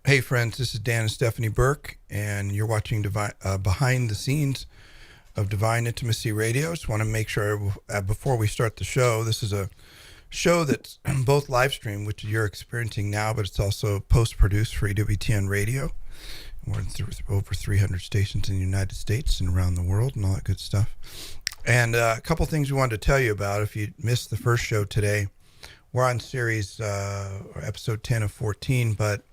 Hey friends, this is Dan and Stephanie Burke, and you're watching Behind the Scenes of Divine Intimacy Radio. Just want to make sure before we start the show, this is a show that's both live stream, which you're experiencing now, but it's also post-produced for EWTN Radio. We're in over 300 stations in the United States and around the world and all that good stuff. And a couple things we wanted to tell you about. If you missed the first show today, we're on series episode 10 of 14, but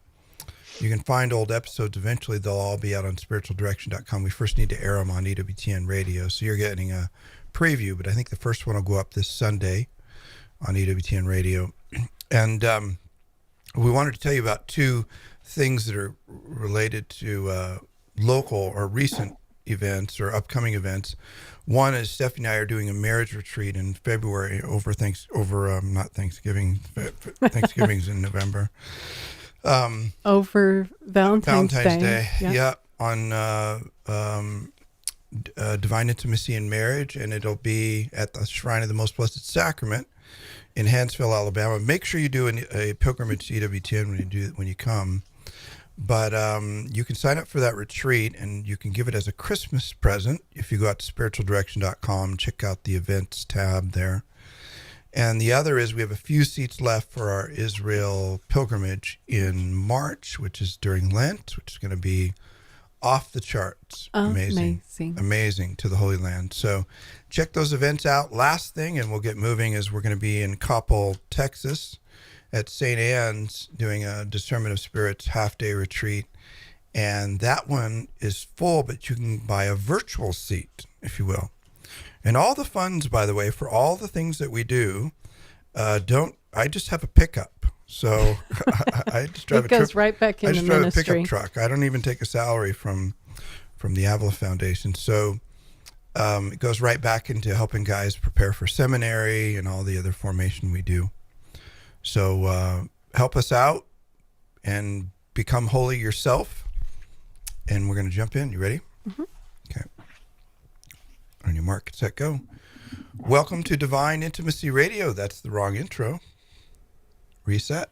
you can find old episodes eventually. They'll all be out on SpiritualDirection.com. We first need to air them on EWTN Radio, so you're getting a preview, but I think the first one will go up this Sunday on EWTN Radio. And we wanted to tell you about two things that are related to local or recent events or upcoming events. One is Stephanie and I are doing a marriage retreat in February Thanksgiving's in November. Over Valentine's Day. Yeah, on Divine Intimacy and Marriage, and it'll be at the Shrine of the Most Blessed Sacrament in Hansville, Alabama. Make sure you do a pilgrimage to EWTN when you come. But you can sign up for that retreat, and you can give it as a Christmas present if you go out to SpiritualDirection.com, check out the events tab there. And the other is we have a few seats left for our Israel pilgrimage in March, which is during Lent, which is going to be off the charts. Amazing to the Holy Land. So check those events out. Last thing, and we'll get moving, is we're going to be in Coppell, Texas at St. Anne's doing a Discernment of Spirits half-day retreat. And that one is full, but you can buy a virtual seat, if you will. And all the funds, by the way, for all the things that we do, I just have a pickup. So I just drive right back in the ministry. I just drive a pickup truck. I don't even take a salary from the Avila Foundation. So it goes right back into helping guys prepare for seminary and all the other formation we do. So help us out and become holy yourself. And we're going to jump in. You ready? Mm-hmm. Okay. On your mark, set, go. Welcome to Divine Intimacy Radio. That's the wrong intro. Reset.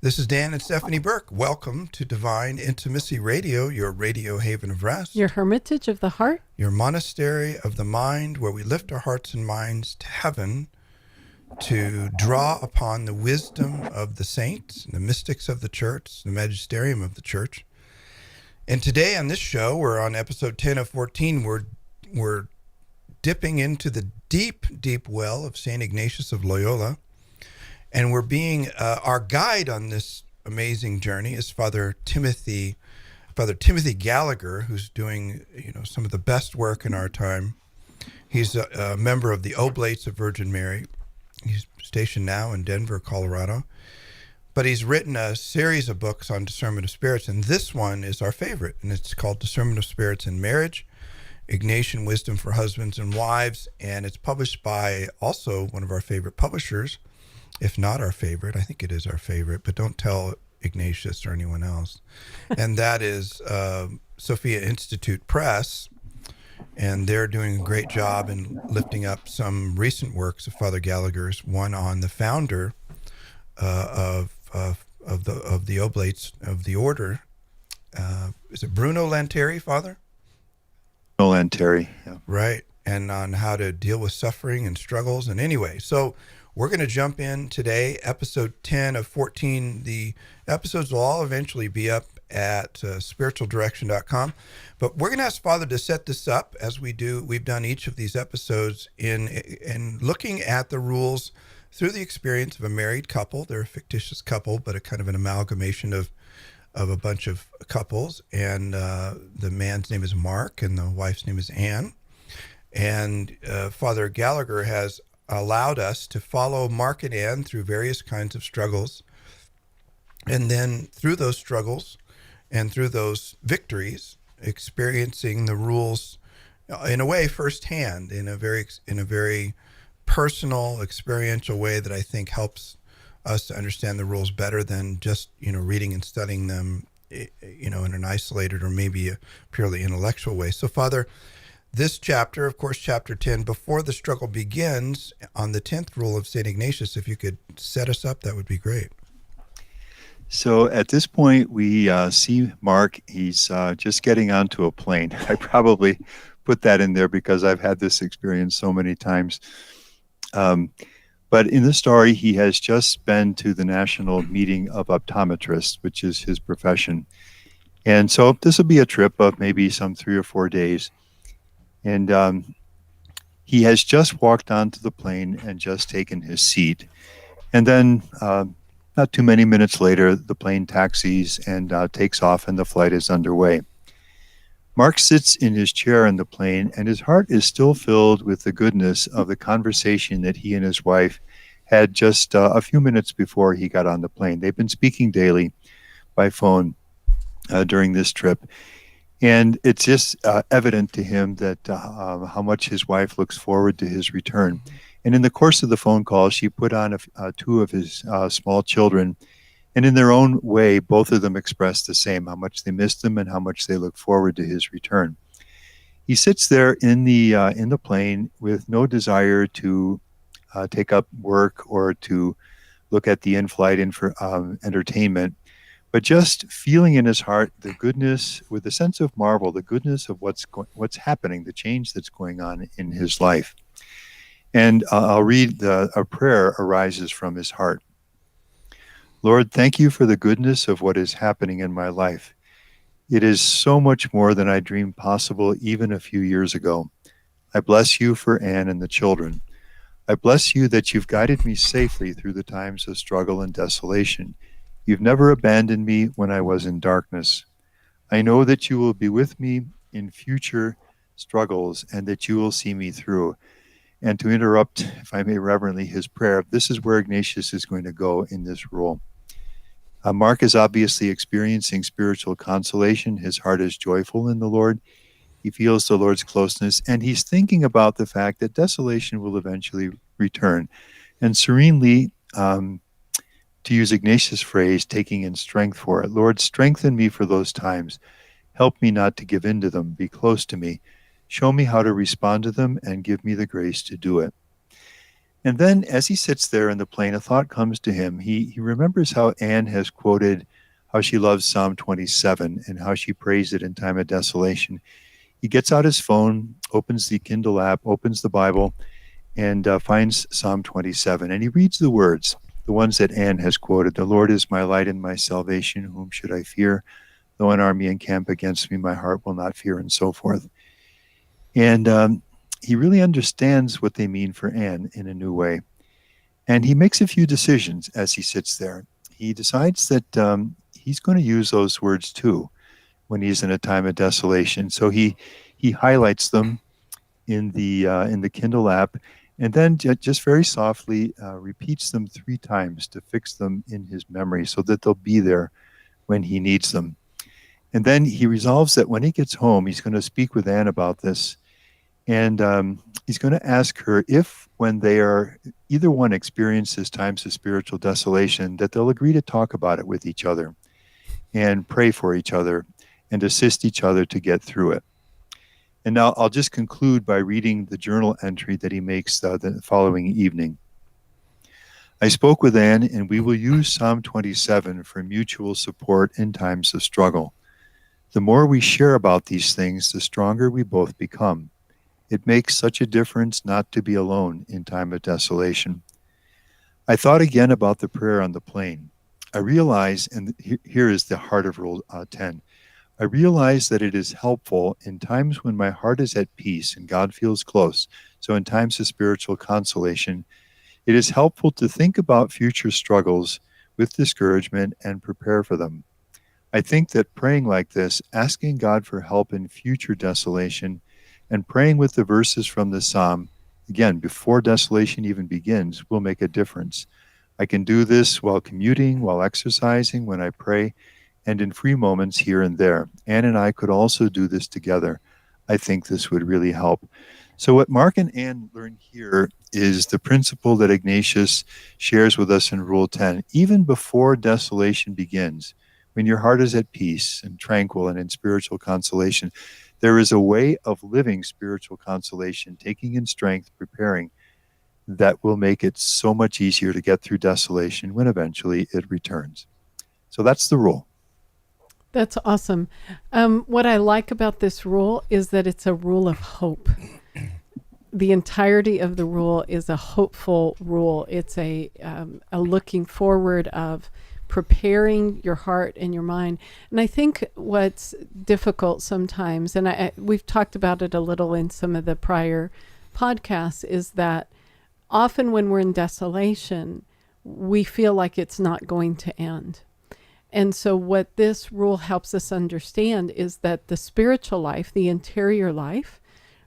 This is Dan and Stephanie Burke. Welcome to Divine Intimacy Radio, your radio haven of rest. Your hermitage of the heart. Your monastery of the mind, where we lift our hearts and minds to heaven to draw upon the wisdom of the saints, the mystics of the church, the magisterium of the church. And today on this show, we're on episode 10 of 14. We're dipping into the deep, deep well of St. Ignatius of Loyola. And we're being, our guide on this amazing journey is Father Timothy Gallagher, who's doing, some of the best work in our time. He's a member of the Oblates of Virgin Mary. He's stationed now in Denver, Colorado. But he's written a series of books on discernment of spirits, and this one is our favorite, and it's called Discernment of Spirits in Marriage, Ignatian Wisdom for Husbands and Wives, and it's published by also one of our favorite publishers, if not our favorite. I think it is our favorite, but don't tell Ignatius or anyone else. And that is Sophia Institute Press, and they're doing a great job in lifting up some recent works of Father Gallagher's, one on the founder of the Oblates of the Order. Is it Bruno Lanteri, Father? Lanteri, yeah. Right, and on how to deal with suffering and struggles. And anyway, so we're going to jump in today, episode 10 of 14. The episodes will all eventually be up at SpiritualDirection.com. But we're going to ask Father to set this up as we do. We've done each of these episodes in looking at the rules through the experience of a married couple. They're a fictitious couple, but a kind of an amalgamation of a bunch of couples, and the man's name is Mark and the wife's name is Anne. And Father Gallagher has allowed us to follow Mark and Anne through various kinds of struggles, and then through those struggles and through those victories, experiencing the rules in a way firsthand, in a very personal, experiential way that I think helps us to understand the rules better than just, reading and studying them, in an isolated or maybe a purely intellectual way. So, Father, this chapter, of course, chapter 10, before the struggle begins, on the 10th rule of St. Ignatius, if you could set us up, that would be great. So at this point, we see Mark. He's just getting onto a plane. I probably put that in there because I've had this experience so many times. Um, but in the story, he has just been to the National Meeting of Optometrists, which is his profession. And so this will be a trip of maybe some 3 or 4 days. And he has just walked onto the plane and just taken his seat. And then not too many minutes later, the plane taxis and takes off, and the flight is underway. Mark sits in his chair in the plane, and his heart is still filled with the goodness of the conversation that he and his wife had just a few minutes before he got on the plane. They've been speaking daily by phone during this trip. And it's just evident to him that how much his wife looks forward to his return. And in the course of the phone call, she put on two of his small children. And in their own way, both of them expressed the same, how much they missed him and how much they look forward to his return. He sits there in the plane with no desire to take up work or to look at the in-flight entertainment, but just feeling in his heart the goodness, with a sense of marvel, the goodness of what's happening, the change that's going on in his life. And I'll read a prayer arises from his heart. Lord, thank you for the goodness of what is happening in my life. It is so much more than I dreamed possible even a few years ago. I bless you for Anne and the children. I bless you that you've guided me safely through the times of struggle and desolation. You've never abandoned me when I was in darkness. I know that you will be with me in future struggles and that you will see me through. And to interrupt, if I may reverently, his prayer, this is where Ignatius is going to go in this role. Mark is obviously experiencing spiritual consolation. His heart is joyful in the Lord. He feels the Lord's closeness, and he's thinking about the fact that desolation will eventually return. And serenely, to use Ignatius' phrase, taking in strength for it. Lord, strengthen me for those times. Help me not to give in to them. Be close to me. Show me how to respond to them and give me the grace to do it. And then as he sits there in the plane, a thought comes to him. He remembers how Anne has quoted how she loves Psalm 27 and how she prays it in time of desolation. He gets out his phone, opens the Kindle app, opens the Bible, and finds Psalm 27. And he reads the words, the ones that Anne has quoted. The Lord is my light and my salvation. Whom should I fear? Though an army encamp against me, my heart will not fear, and so forth. And he really understands what they mean for Anne in a new way. And he makes a few decisions as he sits there. He decides that he's going to use those words too when he's in a time of desolation. So he highlights them in the Kindle app, and then just very softly repeats them 3 times to fix them in his memory so that they'll be there when he needs them. And then he resolves that when he gets home, he's going to speak with Anne about this. And he's going to ask her if, when they are, either one experiences times of spiritual desolation, that they'll agree to talk about it with each other and pray for each other and assist each other to get through it. And now I'll just conclude by reading the journal entry that he makes the following evening. I spoke with Anne, and we will use Psalm 27 for mutual support in times of struggle. The more we share about these things, the stronger we both become. It makes such a difference not to be alone in time of desolation. I thought again about the prayer on the plane. I realize, and here is the heart of Rule 10, I realize that it is helpful in times when my heart is at peace and God feels close. So in times of spiritual consolation, it is helpful to think about future struggles with discouragement and prepare for them. I think that praying like this, asking God for help in future desolation, and praying with the verses from the psalm, again, before desolation even begins, will make a difference. I can do this while commuting, while exercising, when I pray, and in free moments here and there. Anne and I could also do this together. I think this would really help. So what Mark and Anne learn here is the principle that Ignatius shares with us in Rule 10. Even before desolation begins, when your heart is at peace and tranquil and in spiritual consolation, there is a way of living spiritual consolation, taking in strength, preparing, that will make it so much easier to get through desolation when eventually it returns. So that's the rule. That's awesome. What I like about this rule is that it's a rule of hope. The entirety of the rule is a hopeful rule. It's a looking forward of preparing your heart and your mind. And I think what's difficult sometimes, and we've talked about it a little in some of the prior podcasts, is that often when we're in desolation, we feel like it's not going to end. And so what this rule helps us understand is that the spiritual life, the interior life,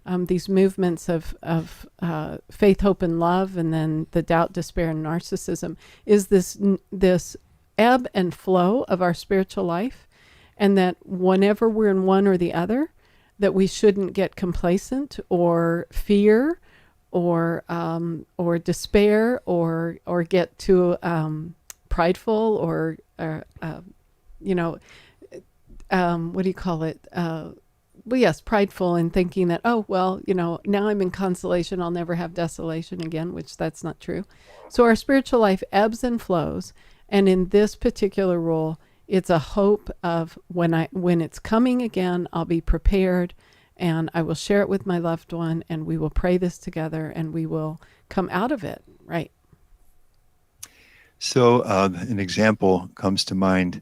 these movements of faith, hope, and love, and then the doubt, despair, and narcissism, is this ebb and flow of our spiritual life, and that whenever we're in one or the other, that we shouldn't get complacent or fear or despair or get too prideful or what do you call it? Well, yes, prideful in thinking that, now I'm in consolation, I'll never have desolation again, which that's not true. So our spiritual life ebbs and flows. And in this particular rule, it's a hope of when it's coming again, I'll be prepared and I will share it with my loved one and we will pray this together and we will come out of it. Right. So an example comes to mind.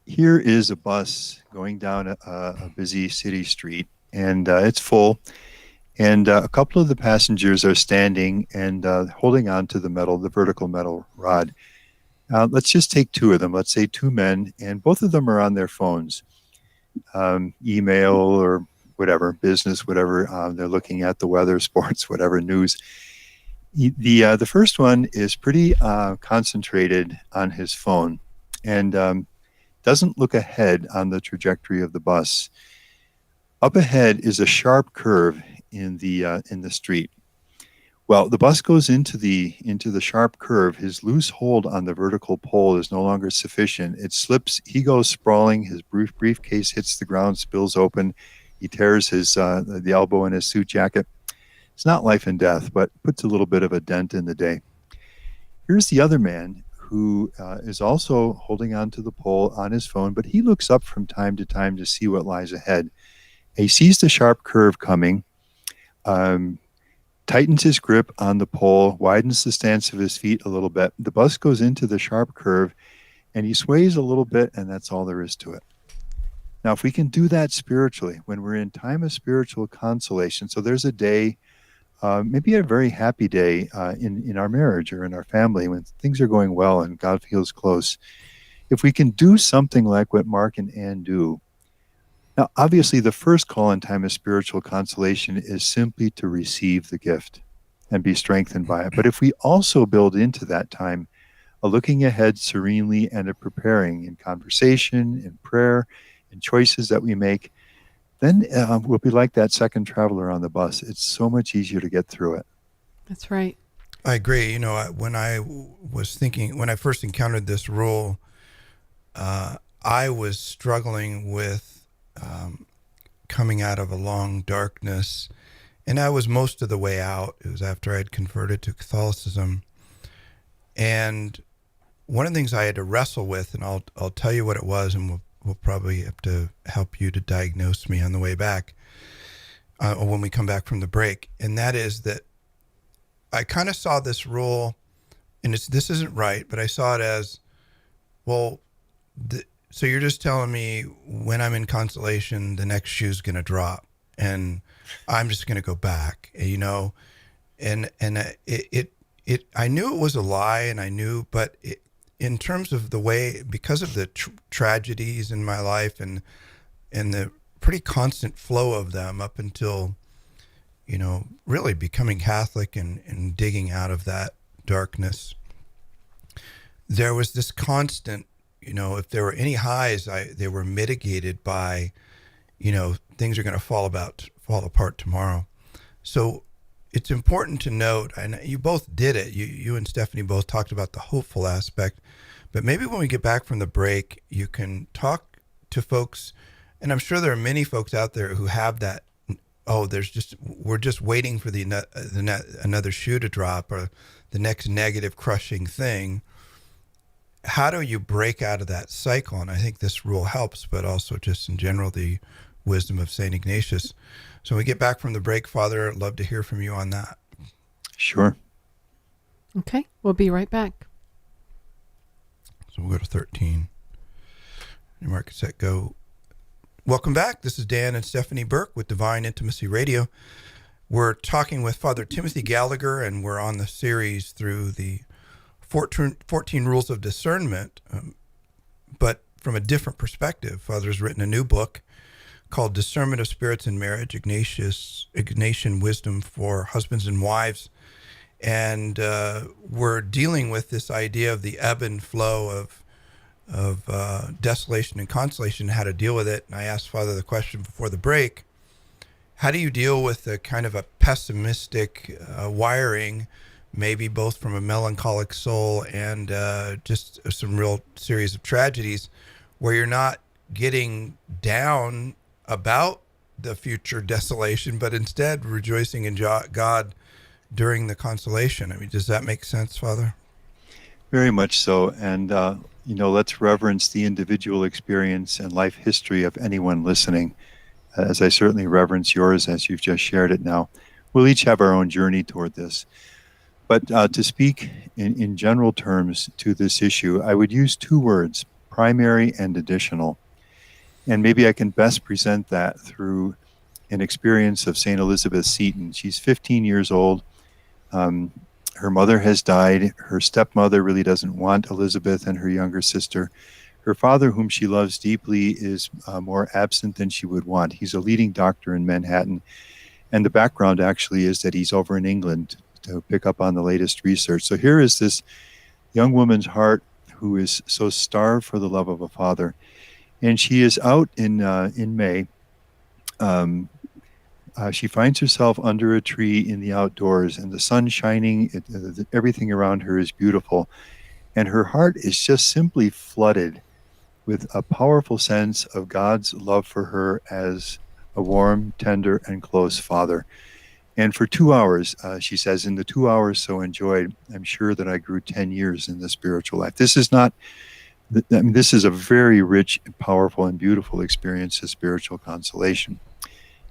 Here is a bus going down a busy city street, and it's full. And a couple of the passengers are standing and holding on to the vertical metal rod. Let's just take two of them. Let's say two men, and both of them are on their phones, email or whatever, business, whatever. They're looking at the weather, sports, whatever, news. The first one is pretty concentrated on his phone and doesn't look ahead on the trajectory of the bus. Up ahead is a sharp curve in the street. Well, the bus goes into the sharp curve. His loose hold on the vertical pole is no longer sufficient. It slips. He goes sprawling. His briefcase hits the ground, spills open. He tears the elbow in his suit jacket. It's not life and death, but puts a little bit of a dent in the day. Here's the other man who is also holding on to the pole on his phone, but he looks up from time to time to see what lies ahead. He sees the sharp curve coming, tightens his grip on the pole, widens the stance of his feet a little bit. The bus goes into the sharp curve, and he sways a little bit, and that's all there is to it. Now, if we can do that spiritually, when we're in time of spiritual consolation, so there's a day, maybe a very happy day in our marriage or in our family when things are going well and God feels close. If we can do something like what Mark and Ann do. Now, obviously, the first call in time of spiritual consolation is simply to receive the gift and be strengthened by it. But if we also build into that time a looking ahead serenely and a preparing in conversation, in prayer, in choices that we make, then we'll be like that second traveler on the bus. It's so much easier to get through it. That's right. I agree. When I first encountered this rule, I was struggling with coming out of a long darkness, and I was most of the way out. It was after I had converted to Catholicism. And one of the things I had to wrestle with, and I'll tell you what it was, and we'll probably have to help you to diagnose me on the way back or when we come back from the break. And that is that I kind of saw this rule, and this isn't right, but I saw it as, well, so you're just telling me when I'm in consolation, the next shoe's going to drop and I'm just going to go back, and I knew it was a lie, and but in terms of the way, because of the tragedies in my life and the pretty constant flow of them up until, really becoming Catholic and digging out of that darkness, there was this constant, if there were any highs, they were mitigated by, things are going to fall apart tomorrow. So it's important to note, and you both did it. You and Stephanie both talked about the hopeful aspect, but maybe when we get back from the break, you can talk to folks, and I'm sure there are many folks out there who have that. Oh, we're just waiting for another shoe to drop or the next negative crushing thing. how do you break out of that cycle? And I think this rule helps, but also just in general, the wisdom of St. Ignatius. So when we get back from the break, Father, I'd love to hear from you on that. Sure. Okay, we'll be right back. So we'll go to 13. Mark, set, go. Welcome back. This is Dan and Stephanie Burke with Divine Intimacy Radio. We're talking with Father Timothy Gallagher, and we're on the series through the 14 Rules of Discernment, but from a different perspective. Father's written a new book called Discernment of Spirits in Marriage, Ignatian Wisdom for Husbands and Wives. And we're dealing with this idea of the ebb and flow of desolation and consolation, how to deal with it. And I asked Father the question before the break, how do you deal with the kind of a pessimistic wiring, maybe both from a melancholic soul and just some real series of tragedies, where you're not getting down about the future desolation, but instead rejoicing in God during the consolation? I mean, does that make sense, Father? Very much so. And, let's reverence the individual experience and life history of anyone listening, as I certainly reverence yours as you've just shared it now. We'll each have our own journey toward this. But to speak in general terms to this issue, I would use two words, primary and additional. And maybe I can best present that through an experience of St. Elizabeth Seton. She's 15 years old. Her mother has died. Her stepmother really doesn't want Elizabeth and her younger sister. Her father, whom she loves deeply, is more absent than she would want. He's a leading doctor in Manhattan. And the background actually is that he's over in England to pick up on the latest research. So here is this young woman's heart who is so starved for the love of a father. And she is out in May. She finds herself under a tree in the outdoors, and the sun shining, everything around her is beautiful. And her heart is just simply flooded with a powerful sense of God's love for her as a warm, tender, and close father. And for 2 hours, she says, in the 2 hours so enjoyed, I'm sure that I grew 10 years in the spiritual life. This is not, this is a very rich, powerful, and beautiful experience of spiritual consolation.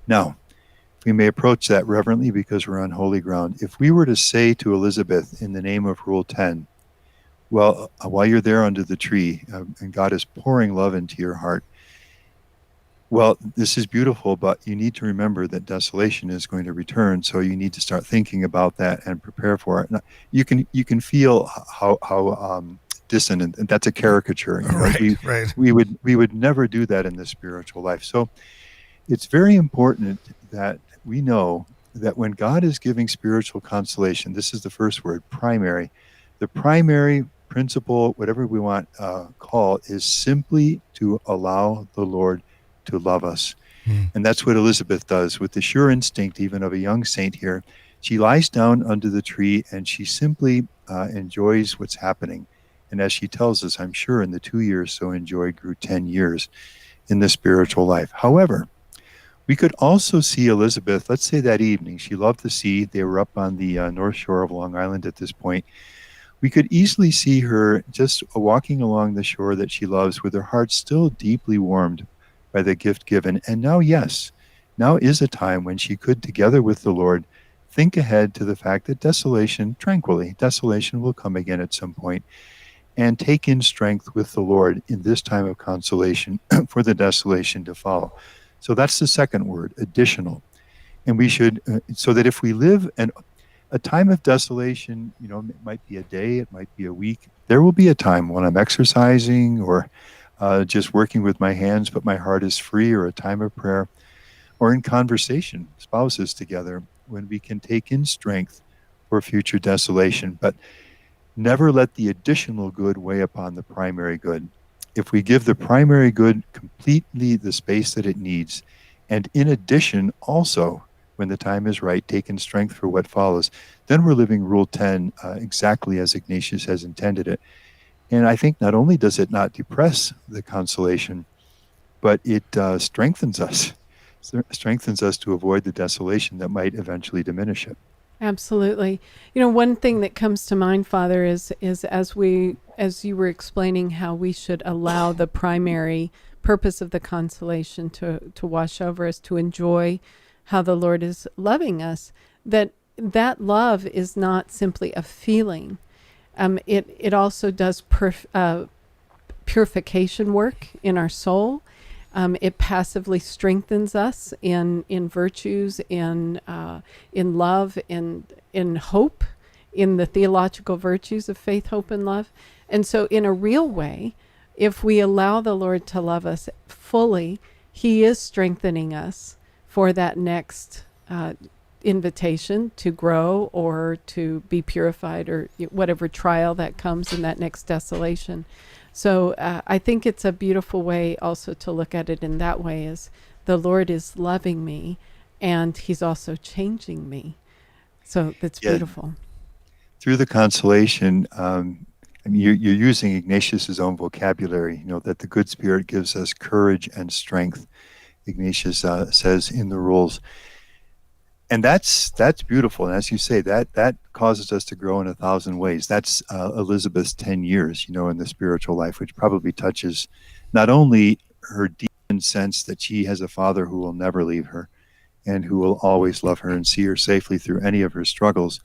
Now, we may approach that reverently because we're on holy ground. If we were to say to Elizabeth in the name of Rule 10, well, while you're there under the tree and God is pouring love into your heart, well, this is beautiful, but you need to remember that desolation is going to return. So you need to start thinking about that and prepare for it. Now, you can feel how dissonant, and that's a caricature. Right. We would never do that in the spiritual life. So it's very important that we know that when God is giving spiritual consolation, this is the first word, primary. The primary principle, whatever we want call, is simply to allow the Lord to love us. And that's what Elizabeth does with the sure instinct, even of a young saint here. She lies down under the tree and she simply enjoys what's happening. And as she tells us, I'm sure in the 2 years so enjoyed grew 10 years in the spiritual life. However, we could also see Elizabeth, let's say that evening, she loved the sea. They were up on the north shore of Long Island at this point. We could easily see her just walking along the shore that she loves with her heart still deeply warmed by the gift given. And now, yes, now is a time when she could, together with the Lord, think ahead to the fact that desolation will come again at some point, and take in strength with the Lord in this time of consolation for the desolation to follow. So that's the second word, additional. And we should, so that if we live a time of desolation, it might be a day, it might be a week. There will be a time when I'm exercising or just working with my hands, but my heart is free, or a time of prayer, or in conversation, spouses together, when we can take in strength for future desolation. But never let the additional good weigh upon the primary good. If we give the primary good completely the space that it needs, and in addition also, when the time is right, take in strength for what follows, then we're living Rule 10 exactly as Ignatius has intended it. And I think not only does it not depress the consolation, but it strengthens us to avoid the desolation that might eventually diminish it. Absolutely. One thing that comes to mind, Father, is as you were explaining how we should allow the primary purpose of the consolation to wash over us, to enjoy how the Lord is loving us, that love is not simply a feeling. It also does purification work in our soul. It passively strengthens us in virtues, in love, in hope, in the theological virtues of faith, hope, and love. And so, in a real way, if we allow the Lord to love us fully, He is strengthening us for that next invitation to grow or to be purified, or whatever trial that comes in that next desolation. So I think it's a beautiful way also to look at it in that way, is the Lord is loving me and He's also changing me. So that's beautiful. Through the consolation, you're using Ignatius's own vocabulary, that the good spirit gives us courage and strength, Ignatius says in the rules. And that's beautiful. And as you say, that causes us to grow in 1,000 ways. That's Elizabeth's 10 years, in the spiritual life, which probably touches not only her deep sense that she has a Father who will never leave her and who will always love her and see her safely through any of her struggles,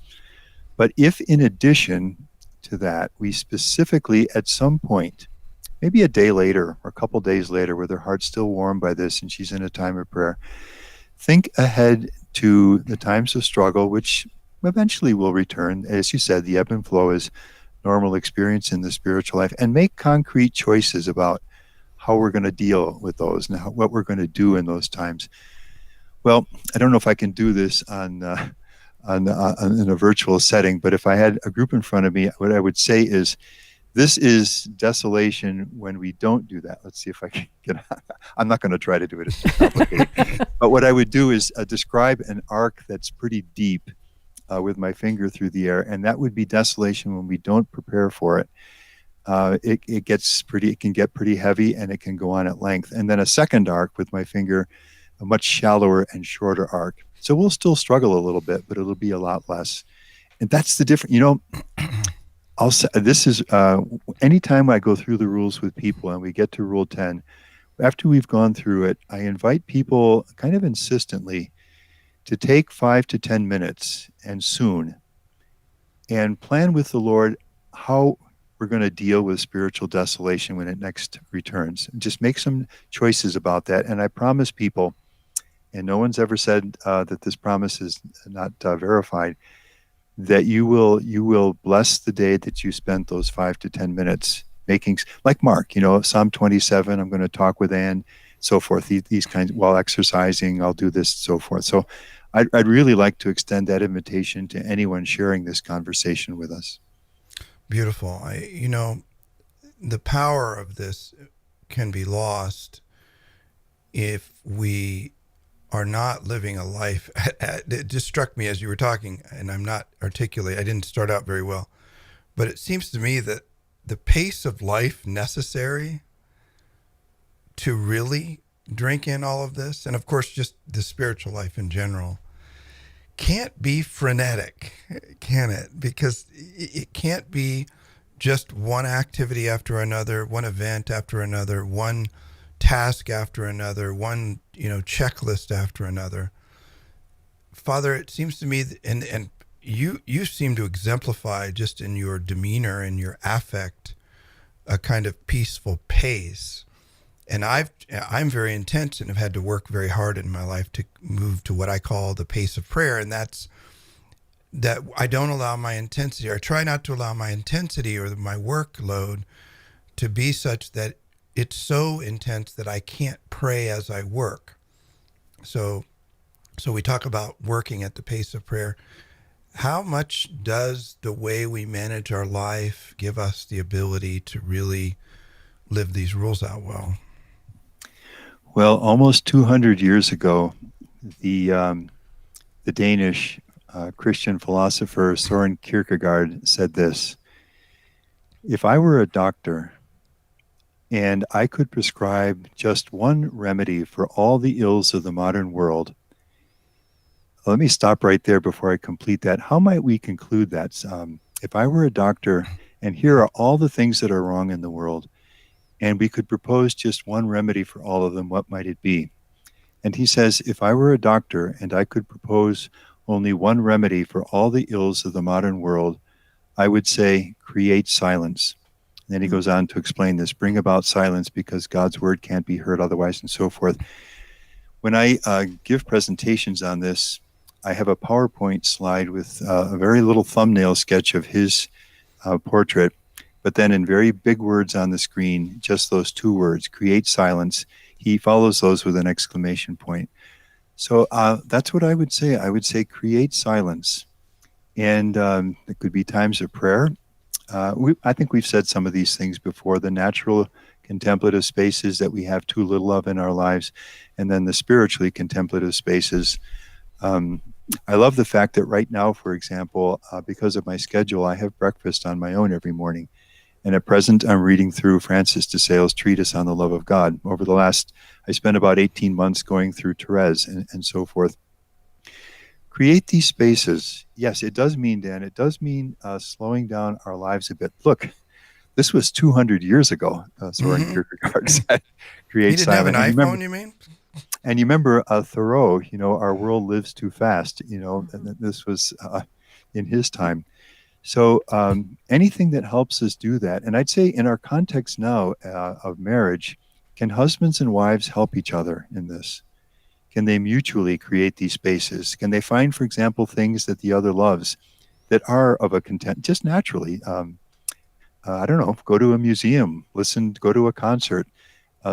but if in addition to that, we specifically at some point, maybe a day later or a couple days later, with her heart still warmed by this and she's in a time of prayer, think ahead to the times of struggle, which eventually will return. As you said, the ebb and flow is normal experience in the spiritual life, and make concrete choices about how we're going to deal with those and what we're going to do in those times. Well, I don't know if I can do this in a virtual setting, but if I had a group in front of me, what I would say is, this is desolation when we don't do that. Let's see if I can get on. I'm not going to try to do it. It's too complicated. But what I would do is describe an arc that's pretty deep with my finger through the air. And that would be desolation when we don't prepare for it. It can get pretty heavy and it can go on at length. And then a second arc with my finger, a much shallower and shorter arc. So we'll still struggle a little bit, but it'll be a lot less. And that's the difference. I'll say this is anytime I go through the rules with people and we get to Rule 10, after we've gone through it, I invite people kind of insistently to take 5 to 10 minutes and soon and plan with the Lord how we're going to deal with spiritual desolation when it next returns. Just make some choices about that. And I promise people, and no one's ever said that this promise is not verified, that you will bless the day that you spent those 5 to 10 minutes making, like Mark, Psalm 27, I'm going to talk with Anne, so forth, these kinds, while exercising, I'll do this, so forth. So I'd really like to extend that invitation to anyone sharing this conversation with us. Beautiful. The power of this can be lost if we are not living a life. It just struck me as you were talking, and I'm not articulate. I didn't start out very well, but it seems to me that the pace of life necessary to really drink in all of this, and of course just the spiritual life in general, can't be frenetic, can it? Because it can't be just one activity after another, one event after another, one task after another, one checklist after another. Father, it seems to me, and you seem to exemplify just in your demeanor and your affect a kind of peaceful pace. And I'm very intense and have had to work very hard in my life to move to what I call the pace of prayer, and that's that I don't allow my intensity, or I try not to allow my intensity or my workload to be such that it's so intense that I can't pray as I work. So we talk about working at the pace of prayer. How much does the way we manage our life give us the ability to really live these rules out well? Well, almost 200 years ago, the Danish Christian philosopher Søren Kierkegaard said this: "If I were a doctor and I could prescribe just one remedy for all the ills of the modern world, Let me stop right there before I complete that. How might we conclude that? If I were a doctor and here are all the things that are wrong in the world, and we could propose just one remedy for all of them, what might it be? And he says, if I were a doctor and I could propose only one remedy for all the ills of the modern world, I would say, create silence. And then he goes on to explain this, bring about silence because God's word can't be heard otherwise, and so forth. When I give presentations on this, I have a PowerPoint slide with a very little thumbnail sketch of his portrait, but then in very big words on the screen, just those two words, create silence. He follows those with an exclamation point. So that's what I would say. I would say create silence. And it could be times of prayer. I think we've said some of these things before, the natural contemplative spaces that we have too little of in our lives, and then the spiritually contemplative spaces. I love the fact that right now, for example, because of my schedule, I have breakfast on my own every morning. And at present, I'm reading through Francis de Sales' treatise on the love of God. I spent about 18 months going through Therese and so forth. Create these spaces. Yes, it does mean, Dan, it does mean slowing down our lives a bit. Look, this was 200 years ago, Soren Kierkegaard said, create He didn't have an silence. iPhone, you mean? And you remember Thoreau, our world lives too fast, and this was in his time. So anything that helps us do that, and I'd say in our context now of marriage, can husbands and wives help each other in this? Can they mutually create these spaces? Can they find, for example, things that the other loves that are of a content, just naturally? I don't know, go to a museum, go to a concert,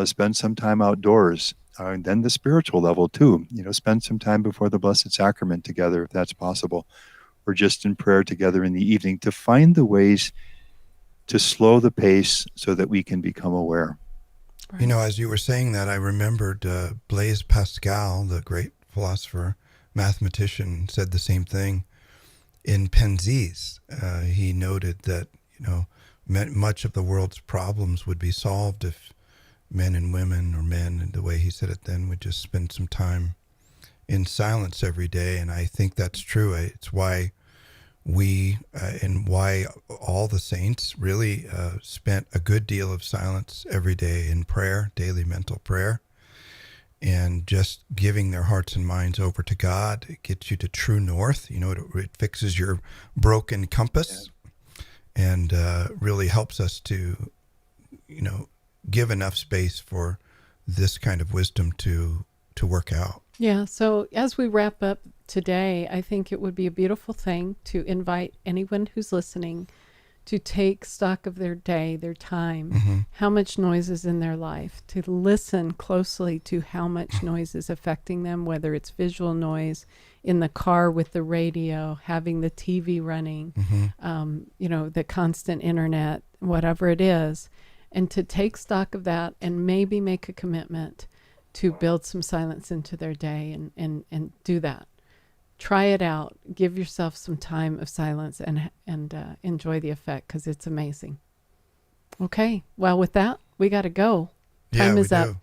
spend some time outdoors. And then the spiritual level too, spend some time before the Blessed Sacrament together if that's possible, or just in prayer together in the evening, to find the ways to slow the pace so that we can become aware. Right. As you were saying that, I remembered Blaise Pascal, the great philosopher, mathematician, said the same thing in Penzias. He noted that, much of the world's problems would be solved if men and women, or men, and the way he said it then, would just spend some time in silence every day. And I think that's true. It's why we and why all the saints really spent a good deal of silence every day in prayer, daily mental prayer, and just giving their hearts and minds over to God. It gets you to true north. It fixes your broken compass, and really helps us to, give enough space for this kind of wisdom to work out. Yeah. So as we wrap up today, I think it would be a beautiful thing to invite anyone who's listening to take stock of their day, their time, how much noise is in their life, to listen closely to how much noise is affecting them, whether it's visual noise in the car with the radio, having the TV running, the constant internet, whatever it is, and to take stock of that and maybe make a commitment to build some silence into their day and do that. Try it out. Give yourself some time of silence and enjoy the effect, because it's amazing. Okay. Well, with that, we got to go. Time is up.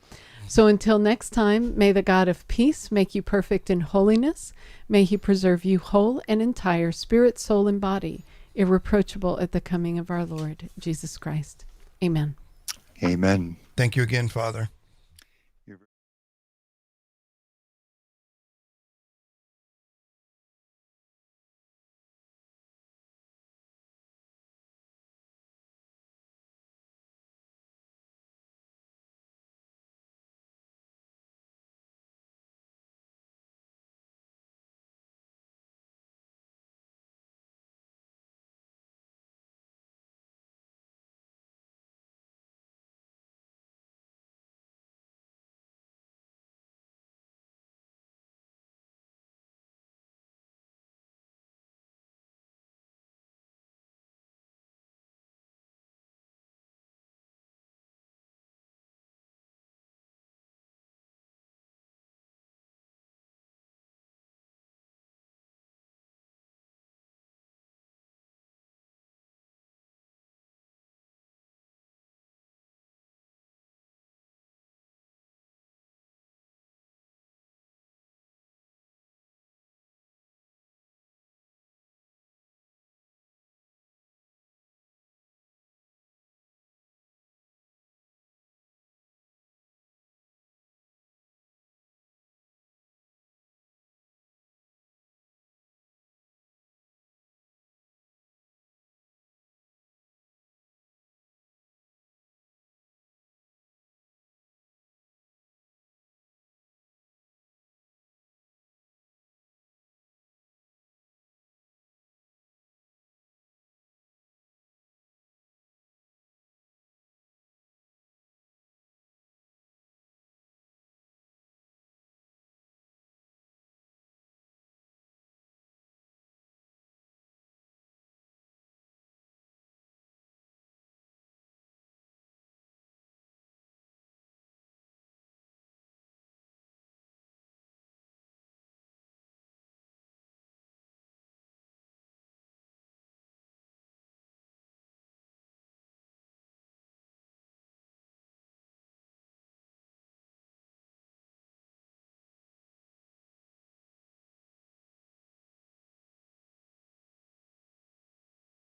So until next time, may the God of peace make you perfect in holiness. May he preserve you whole and entire, spirit, soul, and body, irreproachable at the coming of our Lord Jesus Christ. Amen. Amen. Thank you again, Father.